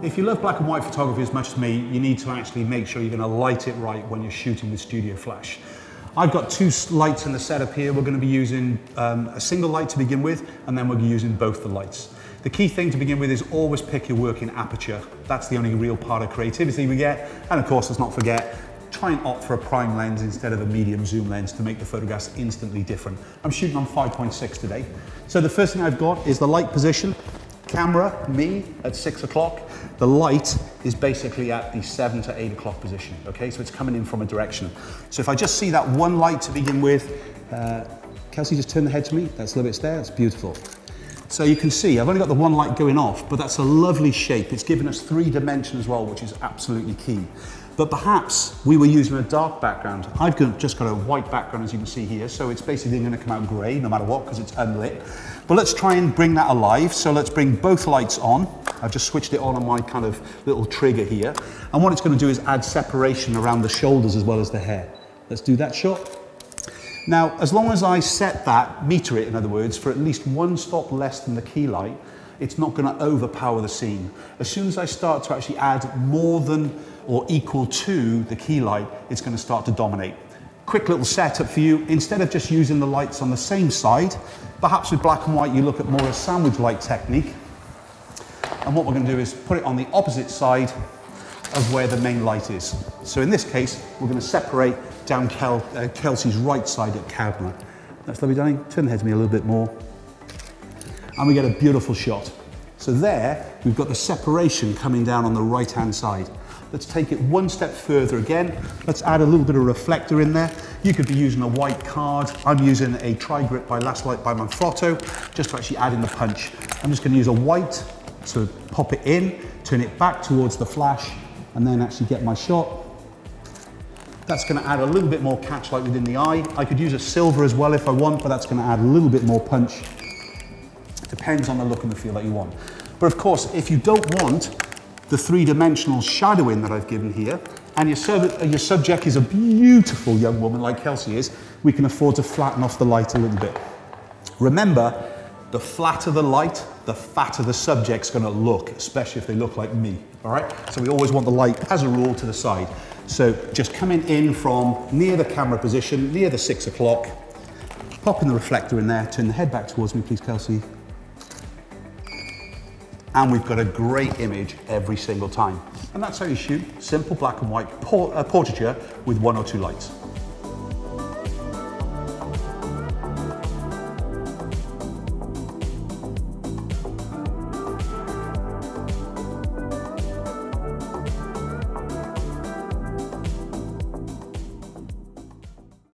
If you love black and white photography as much as me, you need to actually make sure you're going to light it right when you're shooting with Studio Flash. I've got two lights in the setup here. We're going to be using a single light to begin with, and then we'll be using both the lights. The key thing to begin with is always pick your working aperture. That's the only real part of creativity we get. And of course, let's not forget, try and opt for a prime lens instead of a medium zoom lens to make the photographs instantly different. I'm shooting on 5.6 today. So the first thing I've got is the light position. Camera, me, at 6 o'clock. The light is basically at the 7 to 8 o'clock position, okay? So it's coming in from a direction. So if I just see that one light to begin with, Kelsey, just turn the head to me. That's a little bit there, that's beautiful. So you can see, I've only got the one light going off, but that's a lovely shape. It's given us 3 dimension as well, which is absolutely key. But perhaps we were using a dark background. I've just got a white background, as you can see here, so it's basically going to come out grey no matter what, because it's unlit. But let's try and bring that alive. So let's bring both lights on. I've just switched it on my kind of little trigger here. And what it's going to do is add separation around the shoulders as well as the hair. Let's do that shot. Now, as long as I set that, meter it in other words, for at least 1 stop less than the key light, it's not going to overpower the scene. As soon as I start to actually add more than or equal to the key light, it's going to start to dominate. Quick little setup for you. Instead of just using the lights on the same side, perhaps with black and white you look at more a sandwich light technique. And what we're going to do is put it on the opposite side of where the main light is. So in this case, we're going to separate down Kelsey's right side at camera. That's lovely, darling. Turn the head to me a little bit more. And we get a beautiful shot. So there, we've got the separation coming down on the right-hand side. Let's take it one step further again. Let's add a little bit of reflector in there. You could be using a white card. I'm using a Tri-Grip by Last Light by Manfrotto, just to actually add in the punch. I'm just going to use a white to pop it in, turn it back towards the flash, and then actually get my shot. That's going to add a little bit more catch light within the eye. I could use a silver as well if I want, but that's going to add a little bit more punch. Depends on the look and the feel that you want. But of course, if you don't want the 3-dimensional shadowing that I've given here, and your subject is a beautiful young woman like Kelsey is, we can afford to flatten off the light a little bit. Remember, the flatter the light, the fatter the subject's going to look, especially if they look like me, all right? So we always want the light, as a rule, to the side. So just coming in from near the camera position, near the 6 o'clock, popping the reflector in there, turn the head back towards me, please, Kelsey. And we've got a great image every single time. And that's how you shoot simple black and white portraiture with 1 or 2 lights.